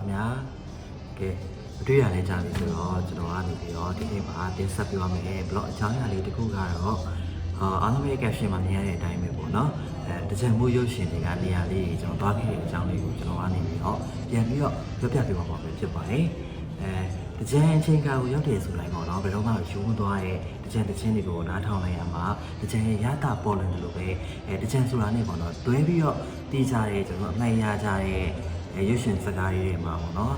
ခင်ဗျာကဲအတွေ့ရလဲကြားပြီဆိုတော့ကျွန်တော်ကနေပြီးတော့ဒီနေ့မှာတင်ဆက်ပြရမယ်ဘလော့အကြောင်းအရာလေးတစ်ခုကတော့အားလုံးရဲ့ caption မှာမြင်ရတဲ့အတိုင်းပဲပေါ့နော်တကြံမှုရုပ်ရှင်တွေကနေရာလေးကျွန်တော်တွားခဲ့တဲ့အကြောင်းလေးကိုကျွန်တော်ကနေပြီးတော့ပြန်ပြီးတော့ပြောပြပေးပါမှာဖြစ်ပါတယ်တကြံအချိန်ကာကိုရောက်တယ်ဆိုလိုက်ပေါ့နော်ဘယ်တော့မှယူမသွားတဲ့တကြံတွေကိုနားထောင်လိုက်ရမှာတကြံရဲ့ရတာပေါ်လွင်တယ်လို့ပဲတကြံဆိုတာနဲ့ပေါ့နော်တွဲပြီးတော့တီးကြတဲ့ကျွန်တော်အမှန်ရကြတဲ့ရုပ်ရှင်စကားတွေမှာပေါ့နော်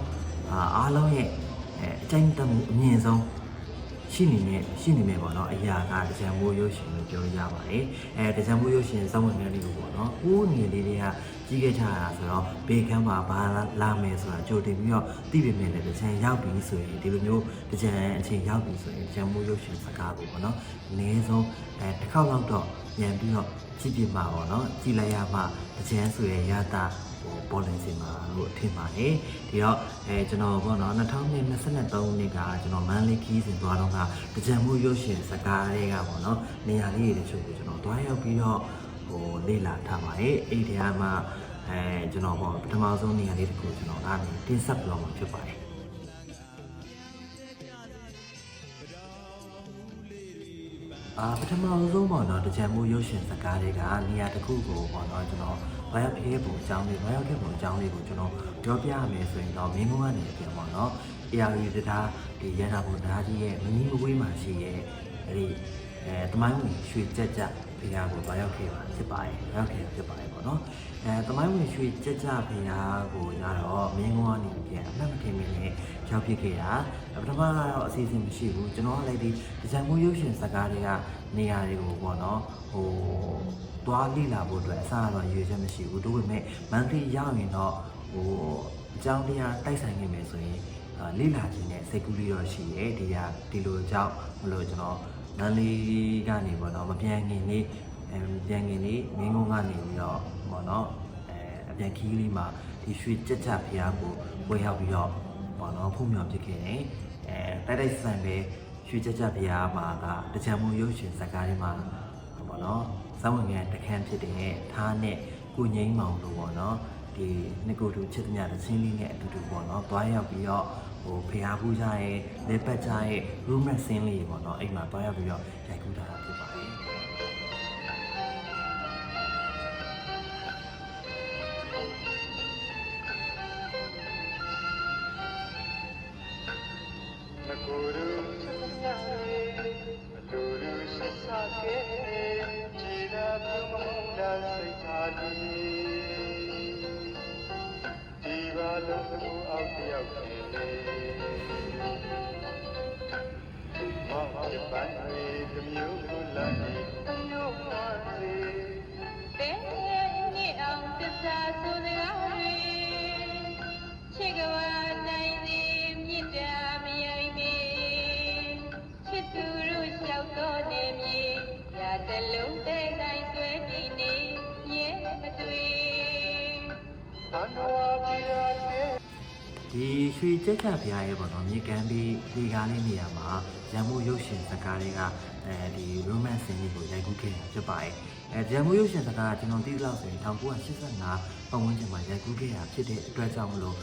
အားလုံးရဲ့အကြိုက်တမှုအမြင့်ဆုံးရှိနေမယ်ပေါ့နော်အရာကတကြံမိုးရုပ်ရှင်လို့ပြောရပါတယ်တကြံမိုးရုပ်ရှင်စောင့်ဝင်နေလို့ပေါ့နော်ဦးငယ်လေးတွေကကြီးခဲ့ကြတာဆိုတော့ဘေကမ်းမှာဘာလာမယ်ဆိုတာကြိုတင်ပြီးတော့သိပေမဲ့လည်းတကြံရောက်ပြီဆိုရင်ဒီလိုမျိုးတကြံအချိန်ရောက်ပြီဆိုရင်တကြံမိုးရုပ်ရှင်စကားကိုပေါ့နော်အနည်းဆုံးတစ်ခေါက်လောက်တော့ပြန်ပြီးတော့ကြည့်ပြမှာပေါ့နော်ကြည့်လိုက်ရမှတကြံဆိုရရတာပေါ်လင်စင်မှာလို့ထင်ပါတယ်ဒီတော့ကျွန်တော်ပေါ့နော်2023ခုနှစ်ကကျွန်တော်မန်းလေးခီးစဉ်သွားတော့ကကြံမှုရုပ်ရှင်စကားတွေကပေါ့နော်နေရာလေးတွေတချို့ကိုကျွန်တော်တွားရောက်ပြီးတော့လေ့လာထားပါတယ်အဲ့ဒီမှာကျွန်တော်ပေါ့ပထမဆုံးနေရာလေးတစ်ခုကျွန်တော်အားနဲ့တင်ဆက်ပြတော့မှာဖြစ်ပါတယ်ပထမဆုံးပေါ့နော်တကြံမှုရုပ်ရှင်စကားတွေကနေရာတစ်ခုကိုပေါ့နော်ကျွန်တော်ဘာရောက်ခဲ့ပုံအကြောင်းလေးကိုကျွန်တော်ပြောပြရမယ်ဆိုရင်တော့မင်းကုန်းကနေပြန်ပေါ့နော် AR တရားဒီရတာဘုံသားကြီးရဲ့မနီးမဝေးမှာရှိရဲ့အဲဒီတမိုင်းဝင်ရွှေကြက်ဖေယားကိုဘာရောက်ခဲ့ပါဖြစ်ပါတယ်ပေါ့နော်တမိုင်းဝင်ရွှေကြက်ဖေယားကိုရတော့မင်းကုန်းကနေပြန်အမှတ်မထင်မင်းနဲ့ရောက်ဖြစ်ခဲ့တာပထမကတော့အစီအစဉ်မရှိဘူးကျွန်တော်ကလည်းဒီဒီဇိုင်းမိုးရုပ်ရှင်စကားတွေကနေရာတွေကိုပေါ့နော်သွားလိလာဖို့အတွက်အစားအသောက်ရွေးချက်မရှိဘူးတို့ပေမဲ့မန်သီရောက်ရင်တော့အကြောင်းတရားတိုက်ဆိုင်နေမယ်ဆိုရင်လိလာခြင်းနဲ့စိတ်ကူးလေးတော့ရှိရဲဒီလိုကြောင့်မလို့ကျွန်တော်မန်လေးကနေပေါ့နော်မပြန်ခင်လေးမင်းကုန်းကနေပြီးတော့ပေါ့နော်အပြန်ခီးလေးမှာဒီရွှေကြက်ဖျားကိုဝယ်ရောက်ပြီးတော့ပေါ့နော်ဖုံးမြော်ဖြစ်ခဲ့တယ်တိုက်ဆန်ပဲရွှေကြက်ဖျားမှာကတကြံမှုရုပ်ရှင်ဇာတ်ကားတွေမှာပေါ့နော်စောင်းဝင်ငယ်တခန်းဖြစ်တဲ့ထားနဲ့ကိုငိမ့်မောင်လို့ပေါ့နော်ဒီနှစ်ကိုတူချစ်သမျှတစ်ချင်းလေးနဲ့အတူတူပေါ့နော်တွားရောက်ပြီးတော့ဖျားဖူးကြရဲ့လက်ပတ်ကြရဲ့ romance scene လေးပေါ့နော်အဲ့မှာတွားရောက်ပြီးတော့ရိုက်ကူးထားတာဖြစ်ပါတယ်ဒီရွှေကြက်ဖျားရဲ့ပေါ့နော်မြေကမ်းပြီးဒီကားလေးနေရာမှာရန်မိုးရုပ်ရှင်စကားတွေကဒီ romance scene ကိုရိုက်ကူးခဲ့တာဖြစ်ပါတယ်ရန်မိုးရုပ်ရှင်စကားကကျွန်တော်သိလောက်ဆိုရင်1985ပတ်ဝန်းကျင်မှာရိုက်ကူးခဲ့တာဖြစ်တဲ့အတွက်ကြောင့်မလို့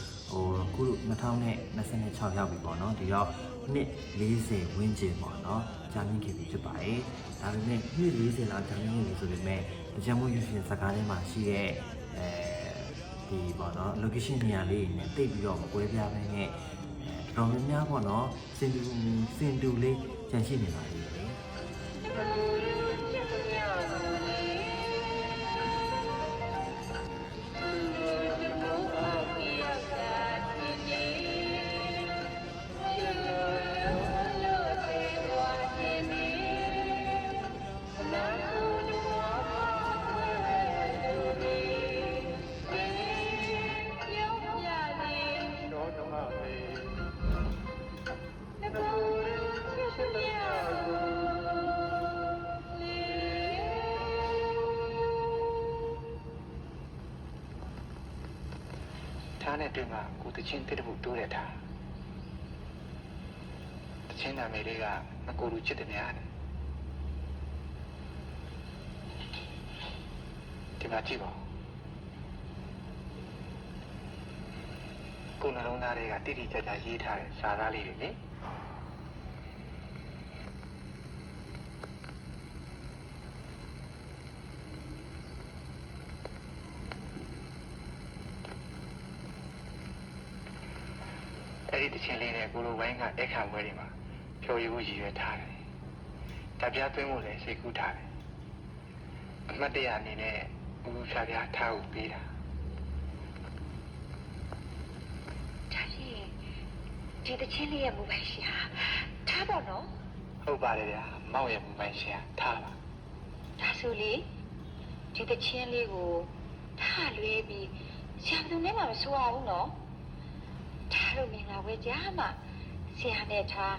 ခု2026ရောက်ပြီပေါ့နော်ဒီတော့နှစ်40ဝန်းကျင်ပေါ့နော်ကြာမြင့်ခဲ့ပြီဖြစ်ပါတယ်ဒါပေမဲ့နှစ်40လောက်ကြာမြင့်နေပြီဆိုပေမဲ့ရန်မိုးရုပ်ရှင်စကားတွေမှာရှိတဲ့ဒီပေါ့နော် location နေရာလေးနဲ့တိတ်ပြီးတော့မကွဲပြားဘဲနဲ့တော်တော်များများပေါ့နော်စင်တူလေးကျန်ရှိနေပါသေးတယ်ထားနဲ့တွေ့မှာကိုတချင်းတိတဖို့တိုးရတာတချင်းနာမည်လေးကမကိုလူချစ်တယ်များဒီမှာကြည့်ပါ ကိုယ်နှလုံးသားတွေကတိတိကျကျရေးထားတဲ့စာသားလေးတွေလေအဲ့ဒီတခြင်းလေးနဲ့ကိုလိုဝိုင်းကအခါပွဲတွေမှာဖြော်ရည်ဖို့ရည်ရွယ်ထားတယ်။တပြားသွင်းဖို့လည်းစိတ်ကူးထားတယ်။အမှတ်တရအနေနဲ့ဦးဖြားဖြားထားဖို့ပေးတာ ဒါဖြင့်ဒီတချင်းလေးရဲ့မူပိုင်ရှင်ဟာထားပါတော့ ။ဟုတ်ပါတယ်ဗျာ။မောက်ရဲ့မူပိုင်ရှင်ကထားပါ ဒါဆိုလေဒီတချင်းလေးကိုထားလွဲပြီးဆရာဘယ်သူနဲ့မှမဆိုရဘူးနော်ထားလို့မင်္ဂလာဝဲကြမှာဆရာနဲ့ထား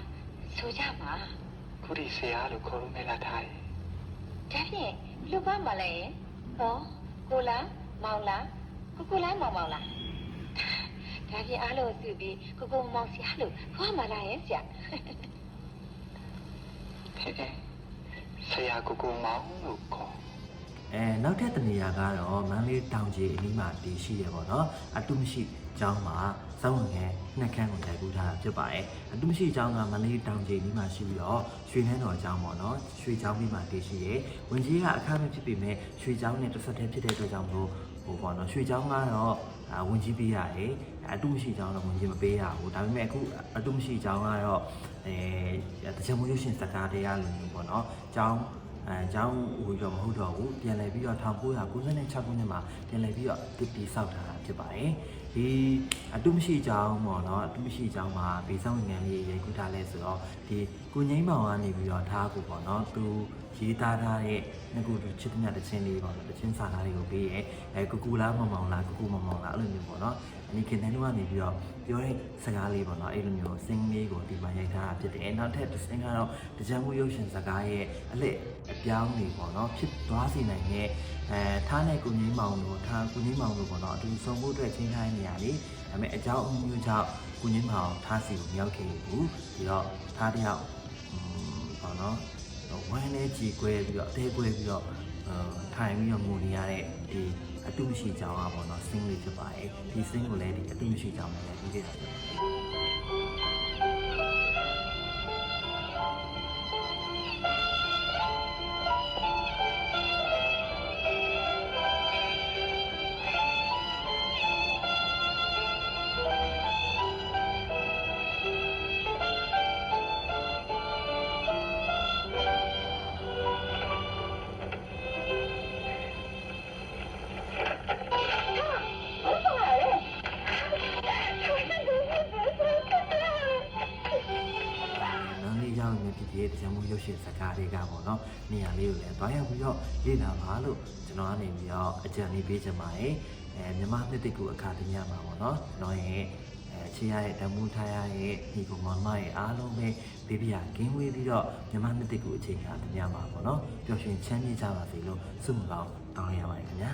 ဆိုကြမှာ ။ခုဒီဆရာလို့ခေါ်လို့မလားထားရဲ့ ဒါဖြင့်လူပါမလဲဟောကိုလားမောင်လားကိုလားမောင်လားဒါဖြင့်အားလုံးစုပြီးကိုမောင်ဆရာလို့ခေါ်မှာလားရဲ့ဆရာ ။ဆရာကိုမောင်လို့ခေါ် နောက်ထပ်တနေရာကတော့မန္တလေးတောင်ကြီးအနီးမှာတည်ရှိရပေါ့နော်အတုမရှိကျောင်းမှာစောင်းဝင်ငယ်နှစ်ခန်းကိုတိုင်ပူထားတာဖြစ်ပါတယ်အတုမရှိကျောင်းကမန္တလေးတောင်ကြီးအနီးမှာရှိပြီးတော့ရွှေနှန်းတော်ကျောင်းပေါ့နော်ရွှေကျောင်းပြီးမှတည်ရှိရဝင်ကြီးကအခါမဖြစ်ပေမဲ့ရွှေကျောင်းနဲ့တစ်ဆက်တည်းဖြစ်တဲ့အတွက်ကြောင့်မို့ဟိုပေါ့နော်ရွှေကျောင်းကတော့ဝင်ကြီးပေးရတယ်အတုမရှိကျောင်းတော့ဝင်ကြီးမပေးရဘူးဒါပေမဲ့အခုအတုမရှိကျောင်းကတော့တချင်မိုးရွှေရှင်စကားတရားလိုမျိုးပေါ့နော်ကျောင်းကျောင်းဟိုတော့မဟုတ်တော့ဘူးပြန်လည်ပြီးတော့1996ခုနှစ်မှာပြန်လည်ပြီးတော့တည်ဆောက်ထားတာဖြစ်ပါတယ်ဒီအတုမရှိကျောင်းပေါ့နော်အတုမရှိကျောင်းမှာဗီဆောင်ငန်းလေးရိုက်ကူးထားလဲဆိုတော့ဒီကိုငိမ့်မောင်ကနေပြီးတော့ထားကိုပေါ့နော်သူရေးသားထားတဲ့ငကူချစ်တဲ့တခြင်းလေးပေါ့နော်တခြင်းစာသားလေးကိုပေးရဲကူကူလားမောင်မောင်လားကူကူမောင်မောင်လားအဲ့လိုမျိုးပေါ့နော်အနိခင်တန်းတို့ကနေပြီးတော့ပြောတဲ့စကားလေးပေါ့နော်အဲ့လိုမျိုးစင်းလေးကိုဒီမှာရိုက်ထားတာဖြစ်တယ်နောက်ထပ်တစ်စင်းကတော့တကြံမှုရုပ်ရှင်စကားရဲ့အလက်အပြောင်းတွေပေါ့နော်ဖြစ်သွားစေနိုင်တဲ့ထားနဲ့ကိုငင်းမောင်တို့ထားကိုငင်းမောင်တို့ပေါ့နော်အတူဆုံဖို့အတွက်ချင်းထားနေရလေဒါပေမဲ့အကြောင်းအမျိုးကြောင့်ကိုငင်းမောင်ထားစီကိုမရောက်ခဲ့ဘူးပြီးတော့ထားတယောက်ပေါ့နော်ဝမ်းနဲ့ကြည်ကွဲပြီးတော့အသေးကွဲပြီးတော့ထိုင်ပြီးတော့ငိုနေရတဲ့ဒီအတုမရှိကြောင်อ่ะပေါ့နော်စင်းလေးဖြစ်ပါတယ်ဒီစင်းကိုလည်းဒီအတုမရှိကြောင်နဲ့ပြီးခဲ့တာဖြစ်ပါတယ်ဒီတကြံမှုရုပ်ရှင်စကားတွေကပေါ့နော်နေရာလေးကိုလည်းတွားရောက်ပြီးတော့လေ့လာပါလို့ကျွန်တော်ကနေပြီးတော့အကြံလေးပေးချင်ပါတယ်မြန်မာနှစ်တကူအခါတည်းမှာပေါ့နော်ကျွန်တော်ရဲ့ချီရတဲ့ဓမ္မူထားရရဲ့ဒီကောင်မရဲ့အားလုံးပဲဘေးပြကင်းဝေးပြီးတော့မြန်မာနှစ်တကူအချိန်ခါတည်းမှာပေါ့နော်ပျော်ရွှင်ချမ်းမြေ့ကြပါစေလို့ဆုမကောင်းတောင်းရပါတယ်ခင်ဗျာ